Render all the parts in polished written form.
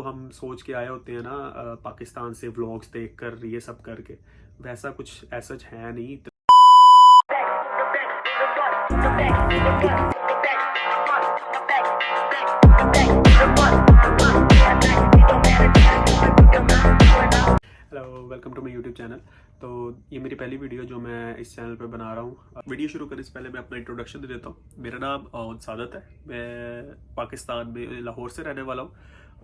हम सोच के आए होते हैं ना पाकिस्तान से व्लॉग्स देखकर ये सब करके, वैसा कुछ ऐसा है नहीं। Hello, welcome to my YouTube channel. तो ये मेरी पहली वीडियो जो मैं इस चैनल पे बना रहा हूँ। वीडियो शुरू करने से पहले मैं अपना इंट्रोडक्शन दे देता हूँ। मेरा नाम सादत है। मैं पाकिस्तान में लाहौर से रहने वाला हूँ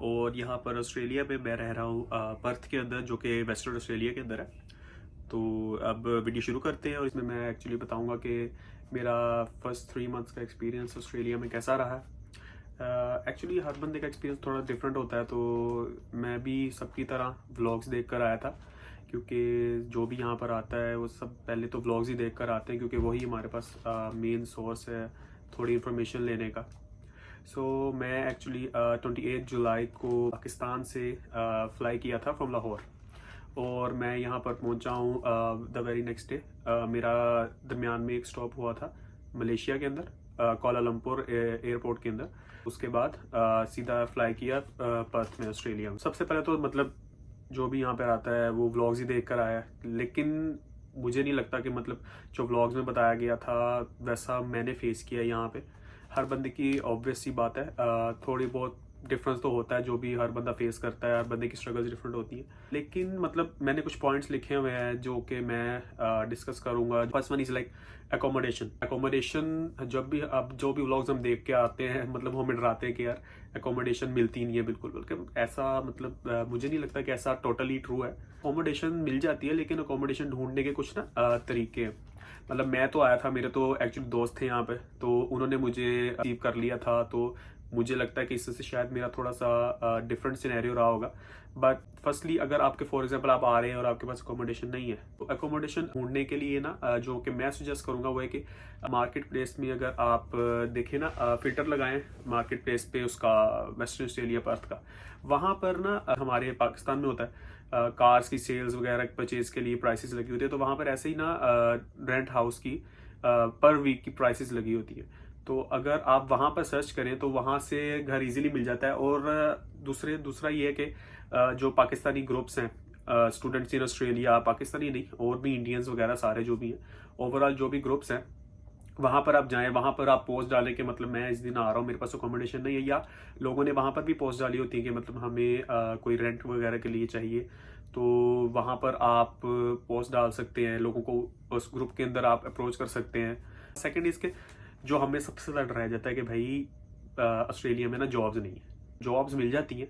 और यहाँ पर ऑस्ट्रेलिया में मैं रह रहा हूँ पर्थ के अंदर, जो कि वेस्टर्न ऑस्ट्रेलिया के अंदर है। तो अब वीडियो शुरू करते हैं और इसमें मैं एक्चुअली बताऊँगा कि मेरा फर्स्ट 3 मंथ्स का एक्सपीरियंस ऑस्ट्रेलिया में कैसा रहा है। एक्चुअली हर बंदे का एक्सपीरियंस थोड़ा डिफरेंट होता है, तो मैं भी सबकी तरह व्लॉग्स देख कर आया था, क्योंकि जो भी यहाँ पर आता है वो सब पहले तो व्लॉग्स ही देख कर आते हैं, क्योंकि वही हमारे पास मेन सोर्स है थोड़ी इन्फॉर्मेशन लेने का। सो मैं एक्चुअली 28 जुलाई को पाकिस्तान से फ्लाई किया था फ्रॉम लाहौर, और मैं यहाँ पर पहुँचा हूँ द वेरी नेक्स्ट डे। मेरा दरमियान में एक स्टॉप हुआ था मलेशिया के अंदर, कोलालमपुर एयरपोर्ट के अंदर। उसके बाद सीधा फ्लाई किया पर्थ में, ऑस्ट्रेलिया में। सबसे पहले तो मतलब जो भी यहाँ पर आता है वो व्लॉग्स ही देख कर आया है, लेकिन मुझे नहीं लगता कि मतलब जो व्लॉग्स में बताया गया था वैसा मैंने फेस किया यहाँ पे। हर बंदे की ऑब्वियस सी बात है, थोड़ी बहुत डिफरेंस तो होता है, जो भी हर बंदा फेस करता है, हर बंदे की स्ट्रगल्स डिफरेंट होती है। लेकिन मतलब मैंने कुछ पॉइंट्स लिखे हुए हैं जो कि मैं डिस्कस करूंगा। First one is like accommodation. जब भी अब जो भी व्लॉग्स हम देख के आते हैं, मतलब हमें डराते हैं कि यार अकोमोडेशन मिलती नहीं है बिल्कुल, बल्कि ऐसा मतलब मुझे नहीं लगता कि ऐसा टोटली ट्रू है। अकोमोडेशन मिल जाती है, लेकिन अकोमोडेशन ढूंढने के कुछ ना तरीके हैं। मतलब मैं तो आया था, मेरे तो एक्चुअली दोस्त थे यहाँ पे, तो उन्होंने मुझे रिसीव कर लिया था। तो मुझे लगता है कि इससे शायद मेरा थोड़ा सा डिफरेंट सिनेरियो रहा होगा। बट फर्स्टली अगर आपके फॉर एग्जांपल आप आ रहे हैं और आपके पास अकोमोडेशन नहीं है, तो अकोमोडेशन ढूंढने के लिए ना जो कि मैं सजेस्ट करूंगा वो है कि मार्केट प्लेस में अगर आप देखें ना, फिल्टर लगाएं मार्केट प्लेस पे उसका, वेस्टर्न ऑस्ट्रेलिया पर्थ का। वहाँ पर ना हमारे पाकिस्तान में होता है कार्स की सेल्स वगैरह परचेज के लिए प्राइसेस लगी होती है, तो वहाँ पर ऐसे ही ना रेंट हाउस की पर वीक की प्राइसेस लगी होती है। तो अगर आप वहाँ पर सर्च करें तो वहाँ से घर इजीली मिल जाता है। और दूसरा ये है कि जो पाकिस्तानी ग्रुप्स हैं, स्टूडेंट्स इन ऑस्ट्रेलिया, पाकिस्तानी नहीं और भी इंडियंस वगैरह सारे जो भी हैं, ओवरऑल जो भी ग्रुप्स हैं, वहाँ पर आप जाएं, वहाँ पर आप पोस्ट डालें कि मतलब मैं इस दिन आ रहा हूँ, मेरे पास अकोमोडेशन नहीं है। या लोगों ने वहाँ पर भी पोस्ट डाली होती है कि मतलब हमें कोई रेंट वगैरह के लिए चाहिए, तो वहाँ पर आप पोस्ट डाल सकते हैं, लोगों को उस ग्रुप के अंदर आप अप्रोच कर सकते हैं। सेकेंड इसके जो हमें सबसे ज़्यादा डराया जाता है कि भाई ऑस्ट्रेलिया में ना जॉब्स नहीं है। जॉब्स मिल जाती हैं,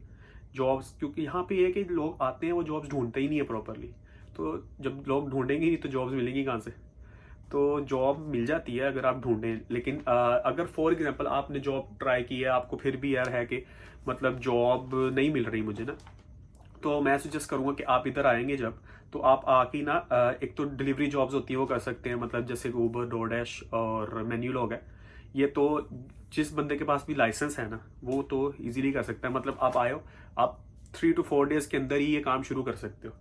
जॉब्स, क्योंकि यहाँ पे ये है कि लोग आते हैं वो जॉब्स ढूंढते ही नहीं है प्रॉपरली। तो जब लोग ढूंढेंगे नहीं तो जॉब्स मिलेंगी कहाँ से? तो जॉब मिल जाती है अगर आप ढूंढें, लेकिन अगर फॉर एग्जांपल आपने जॉब ट्राई की है, आपको फिर भी यार है कि मतलब जॉब नहीं मिल रही मुझे ना, तो मैं सजेस्ट करूंगा कि आप इधर आएंगे जब, तो आप आके ना एक तो डिलीवरी जॉब्स होती है वो कर सकते हैं, मतलब जैसे उबर, डोरडैश और मेन्यू लॉग है। ये तो जिस बंदे के पास भी लाइसेंस है ना वो तो इजीली कर सकता है। मतलब आप आए हो, आप 3 to 4 डेज के अंदर ही ये काम शुरू कर सकते हो,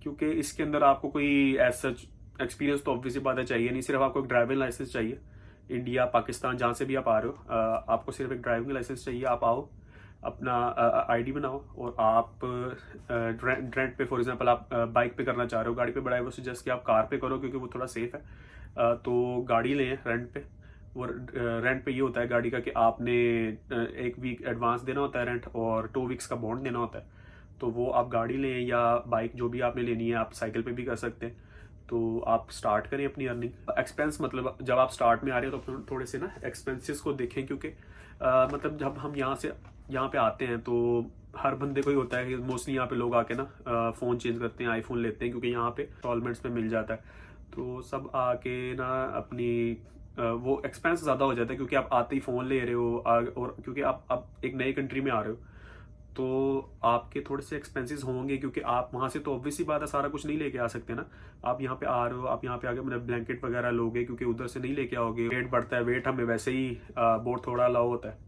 क्योंकि इसके अंदर आपको कोई ऐसा एक्सपीरियंस तो ऑब्वियसली बात है चाहिए नहीं। सिर्फ आपको एक ड्राइविंग लाइसेंस चाहिए। इंडिया, पाकिस्तान, जहाँ से भी आप आ रहे हो, आपको सिर्फ एक ड्राइविंग लाइसेंस चाहिए। आप आओ, अपना आईडी बनाओ, और आप रेंट पे, फॉर एग्जांपल आप बाइक पे करना चाह रहे हो, गाड़ी पे बड़ा है, वो सजेस्ट कि आप कार पे करो क्योंकि वो थोड़ा सेफ है। तो गाड़ी लें रेंट पे। वो रेंट पे ये होता है गाड़ी का कि आपने 1 वीक एडवांस देना होता है रेंट, और 2 वीक्स का बॉन्ड देना होता है। तो वो आप गाड़ी लें या बाइक जो भी आपने लेनी है, आप साइकिल पे भी कर सकते हैं। तो आप स्टार्ट करें अपनी अर्निंग। एक्सपेंस मतलब जब आप स्टार्ट में आ रहे हो तो थोड़े से ना एक्सपेंसेस को देखें, क्योंकि मतलब जब हम यहाँ पे आते हैं तो हर बंदे को ही होता है कि मोस्टली यहाँ पे लोग आके ना फ़ोन चेंज करते हैं, आईफोन लेते हैं, क्योंकि यहाँ पे इंस्टॉलमेंट्स में मिल जाता है। तो सब आके ना अपनी वो एक्सपेंस ज़्यादा हो जाता है, क्योंकि आप आते ही फ़ोन ले रहे हो, और क्योंकि आप एक नई कंट्री में आ रहे हो, तो आपके थोड़े से एक्सपेंसेस होंगे, क्योंकि आप वहाँ से तो ऑब्वियसली बात है सारा कुछ नहीं लेके आ सकते ना। आप यहाँ पे आ रहे हो, आप यहाँ पे आके मतलब ब्लैंकेट वगैरह लोगे, क्योंकि उधर से नहीं लेके आओगे। वेट बढ़ता है, वेट हमें वैसे ही बहुत थोड़ा अलाउ होता है,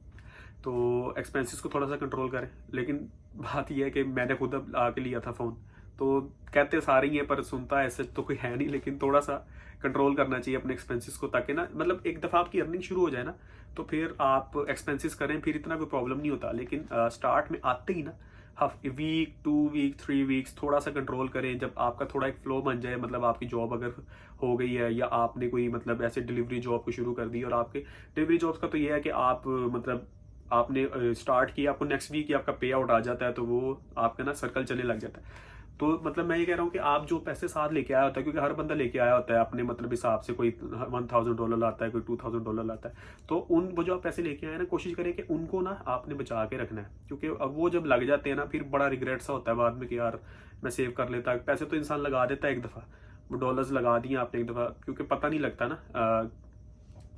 तो एक्सपेंसेस को थोड़ा सा कंट्रोल करें। लेकिन बात यह है कि मैंने खुद अब आके लिया था फ़ोन, तो कहते सारे ही हैं पर सुनता ऐसे तो कोई है नहीं, लेकिन थोड़ा सा कंट्रोल करना चाहिए अपने एक्सपेंसेस को, ताकि ना मतलब एक दफ़ा आपकी अर्निंग शुरू हो जाए ना, तो फिर आप एक्सपेंसेस करें, फिर इतना कोई प्रॉब्लम नहीं होता। लेकिन स्टार्ट में आते ही ना वीक 2 वीक 3 वीक्स थोड़ा सा कंट्रोल करें। जब आपका थोड़ा एक फ्लो बन जाए, मतलब आपकी जॉब अगर हो गई है या आपने कोई मतलब ऐसे डिलीवरी जॉब को शुरू कर दी, और आपके डिलीवरी जॉब्स का तो ये है कि आप मतलब आपने स्टार्ट किया, आपको नेक्स्ट वीक ही आपका पे आउट आ जाता है, तो वो आपका ना सर्कल चलने लग जाता है। तो मतलब मैं ये कह रहा हूँ कि आप जो पैसे साथ लेके आया होता है, क्योंकि हर बंदा लेके आया होता है अपने मतलब हिसाब से, कोई $1000 लाता है, कोई $2000 लाता है, तो उन वो जो आप पैसे लेके आए ना, कोशिश करें कि उनको ना आपने बचा के रखना है, क्योंकि अब वो जब लग जाते हैं ना, फिर बड़ा रिग्रेट सा होता है बाद में कि यार मैं सेव कर लेता। पैसे तो इंसान लगा देता है एक दफ़ा, वो डॉलर्स लगा दिए आपने एक दफ़ा, क्योंकि पता नहीं लगता ना,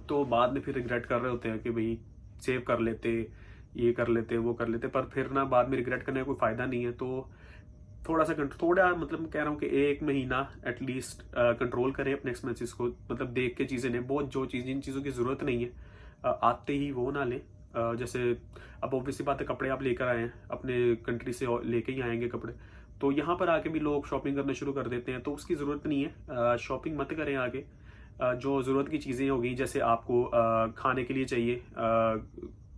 तो बाद में फिर रिग्रेट कर रहे होते हैं कि भाई सेव कर लेते, ये कर लेते, वो कर लेते, पर फिर ना बाद में रिग्रेट करने का कोई फ़ायदा नहीं है। तो थोड़ा सा थोड़ा मतलब कह रहा हूँ कि 1 महीना एटलीस्ट कंट्रोल करें अपने एक्सपेंसेस को, मतलब देख के चीज़ें लें। बहुत जो चीज़ जिन चीज़ों की ज़रूरत नहीं है आते ही वो ना लें। जैसे अब ऑब्वियसली बात है, कपड़े आप लेकर आए हैं अपने कंट्री से, लेके ही आएंगे कपड़े, तो यहाँ पर आके भी लोग शॉपिंग करना शुरू कर देते हैं, तो उसकी ज़रूरत नहीं है। शॉपिंग मत करें आगे। जो ज़रूरत की चीज़ें होगी, जैसे आपको खाने के लिए चाहिए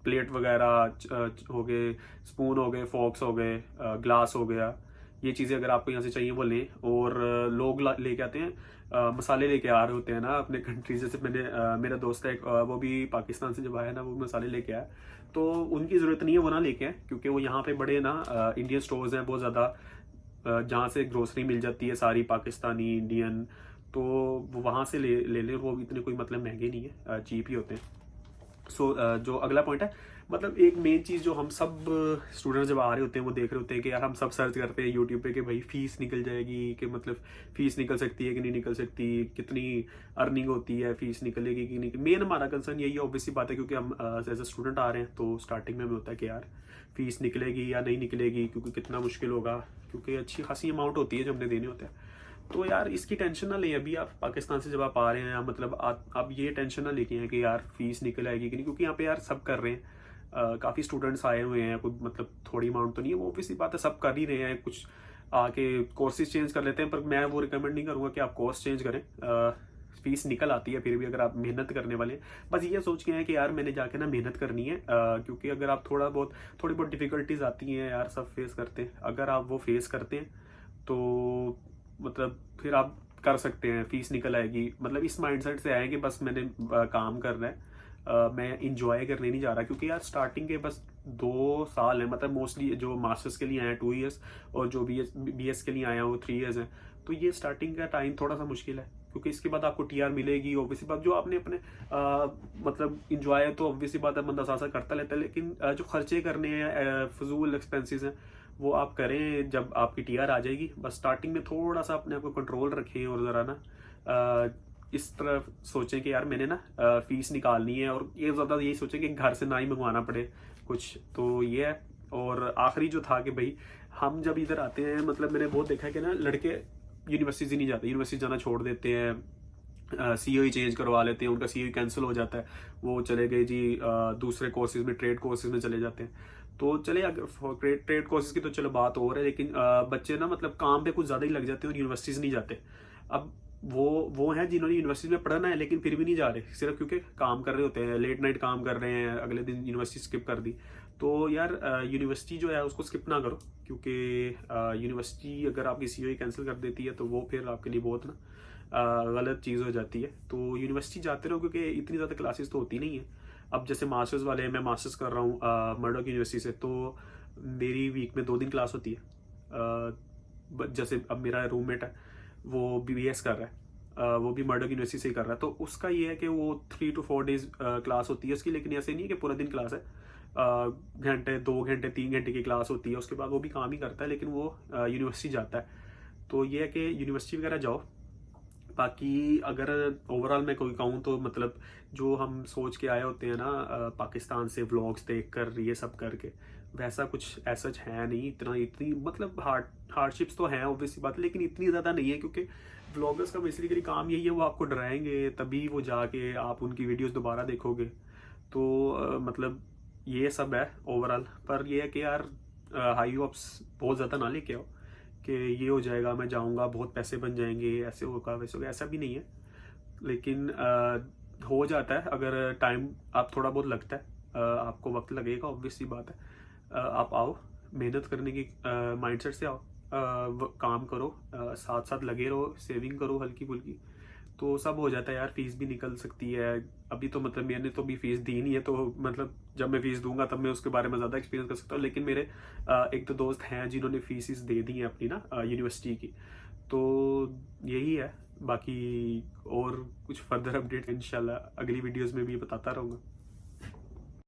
प्लेट वगैरह हो गए, स्पून हो गए, फोक्स हो गए, ग्लास हो गया, ये चीज़ें अगर आपको यहाँ से चाहिए वो लें। और लोग लेके आते हैं मसाले लेके आ रहे होते हैं ना अपने कंट्री। जैसे मेरा दोस्त है एक, वो भी पाकिस्तान से जब आया ना, वो मसाले लेके आया, तो उनकी ज़रूरत नहीं है वो ना लेके आए, क्योंकि वो यहाँ पे बड़े ना इंडियन स्टोर्स हैं बहुत ज़्यादा, जहाँ से ग्रोसरी मिल जाती है सारी पाकिस्तानी इंडियन, तो वो वहाँ से ले लें। वो इतने कोई मतलब महंगे नहीं है, चीप ही होते हैं। जो अगला पॉइंट है, मतलब एक मेन चीज़ जो हम सब स्टूडेंट्स जब आ रहे होते हैं वो देख रहे होते हैं कि यार हम सब सर्च करते हैं यूट्यूब पे कि भाई फीस निकल जाएगी, कि मतलब फीस निकल सकती है कि नहीं निकल सकती, कितनी अर्निंग होती है, फीस निकलेगी कि नहीं। मेन हमारा कंसर्न यही है, ऑब्वियसली बात है, क्योंकि हम एज अ स्टूडेंट आ रहे हैं, तो स्टार्टिंग में हमें होता है कि यार फीस निकलेगी या नहीं निकलेगी, क्योंकि कितना मुश्किल होगा, क्योंकि अच्छी खासी अमाउंट होती है जो हमने देने होते हैं। तो यार इसकी टेंशन ना लें अभी, आप पाकिस्तान से जब आप आ रहे हैं, मतलब आप ये टेंशन ना लेके हैं कि यार फीस निकल आएगी कि नहीं, क्योंकि यहाँ पे यार सब कर रहे हैं। काफ़ी स्टूडेंट्स आए हुए हैं, कुछ मतलब थोड़ी अमाउंट तो नहीं है, वो ऑब्वियसली बात है, सब कर ही रहे हैं, कुछ आके कोर्सेज चेंज कर लेते हैं, पर मैं वो रिकमेंड नहीं करूँगा कि आप कोर्स चेंज करें। फीस निकल आती है फिर भी, अगर आप मेहनत करने वाले हैं। बस ये सोच के हैं कि यार मैंने जाके ना मेहनत करनी है, क्योंकि अगर आप थोड़ी बहुत डिफ़िकल्टीज आती हैं यार, सब फेस करते हैं, अगर आप वो फेस करते हैं तो मतलब फिर आप कर सकते हैं, फीस निकल आएगी, मतलब इस माइंडसेट से आए कि बस मैंने काम करना है, मैं इंजॉय करने नहीं जा रहा। क्योंकि यार स्टार्टिंग के बस 2 साल है, मतलब मोस्टली जो मास्टर्स के लिए आए हैं 2 years, और जो बी एस के लिए आए हैं वो 3 years है। तो ये स्टार्टिंग का टाइम थोड़ा सा मुश्किल है, क्योंकि इसके बाद आपको टीआर मिलेगी, ऑब्वियसली बात जो आपने अपने मतलब इंजॉय तो ऑब्वियसली बात है बंदा साथ करता लेता है, लेकिन जो खर्चे करने हैं, फजूल एक्सपेंसेस हैं, वो आप करें जब आपकी टीआर आ जाएगी। बस स्टार्टिंग में थोड़ा सा अपने आप को कंट्रोल रखें, और ज़रा ना इस तरह सोचें कि यार मैंने ना फीस निकालनी है, और ये ज़्यादा यही सोचें कि घर से ना ही मंगवाना पड़े कुछ, तो ये है। और आखिरी जो था कि भाई हम जब इधर आते हैं, मतलब मैंने बहुत देखा है कि ना लड़के यूनिवर्सिटी नहीं जाते, यूनिवर्सिटी जाना छोड़ देते हैं, सीओई चेंज करवा लेते हैं, उनका सीओई कैंसिल हो जाता है, वो चले गए जी दूसरे कोर्सेज में, ट्रेड कोर्सेज में चले जाते हैं। तो चले अगर ट्रेड कोर्सेज की तो चलो बात और है, लेकिन बच्चे ना मतलब काम पे कुछ ज़्यादा ही लग जाते हैं और यूनिवर्सिटीज़ नहीं जाते। अब वो हैं जिन्होंने यूनिवर्सिटी में पढ़ना है लेकिन फिर भी नहीं जा रहे, सिर्फ क्योंकि काम कर रहे होते हैं, लेट नाइट काम कर रहे हैं, अगले दिन यूनिवर्सिटी स्किप कर दी। तो यार यूनिवर्सिटी जो है उसको स्किप ना करो, क्योंकि यूनिवर्सिटी अगर आपकी सीओई कैंसिल कर देती है तो वो फिर आपके लिए बहुत ना गलत चीज़ हो जाती है। तो यूनिवर्सिटी जाते रहो, क्योंकि इतनी ज़्यादा क्लासेस तो होती नहीं है। अब जैसे मास्टर्स वाले हैं, मैं मास्टर्स कर रहा हूँ मर्डॉक यूनिवर्सिटी से, तो मेरी वीक में 2 दिन क्लास होती है। जैसे अब मेरा रूममेट है, वो बीबीएस कर रहा है, वो भी मर्डॉक यूनिवर्सिटी से ही कर रहा है, तो उसका ये है कि वो 3 to 4 days क्लास होती है उसकी, लेकिन ऐसे नहीं है कि पूरा दिन क्लास है, घंटे 2 घंटे 3 घंटे की क्लास होती है, उसके बाद वो भी काम ही करता है, लेकिन वो यूनिवर्सिटी जाता है। तो ये है कि यूनिवर्सिटी वगैरह जाओ। बाकी अगर ओवरऑल मैं कोई कहूँ तो मतलब जो हम सोच के आए होते हैं ना पाकिस्तान से व्लॉग्स देख कर, ये सब करके, वैसा कुछ ऐसा है नहीं, इतनी मतलब हार्डशिप्स तो हैं ऑब्वियसली बात है, लेकिन इतनी ज़्यादा नहीं है, क्योंकि व्लॉगर्स का बेसिकली काम यही है, वो आपको डराएंगे, तभी वो जाके आप उनकी वीडियोस दोबारा देखोगे। तो मतलब ये सब है ओवरऑल। पर ये है कि यार हाई होप्स बहुत ज़्यादा ना लेके आओ कि ये हो जाएगा, मैं जाऊंगा बहुत पैसे बन जाएंगे, ऐसे होगा वैसे होगा, ऐसा भी नहीं है। लेकिन हो जाता है अगर टाइम आप थोड़ा बहुत लगता है, आपको वक्त लगेगा, ऑब्वियसली बात है। आप आओ, मेहनत करने की माइंडसेट से आओ, काम करो, साथ साथ लगे रहो, सेविंग करो हल्की फुल्की, तो सब हो जाता है यार। फीस भी निकल सकती है। अभी तो मतलब मैंने तो भी फीस दी नहीं है, तो मतलब जब मैं फीस दूंगा तब मैं उसके बारे में ज़्यादा एक्सपीरियंस कर सकता हूँ। लेकिन मेरे एक तो दोस्त हैं जिन्होंने फीस दे दी है अपनी ना यूनिवर्सिटी की, तो यही है। बाकी और कुछ फर्दर अपडेट इंशाल्लाह अगली वीडियोस में भी बताता रहूँगा।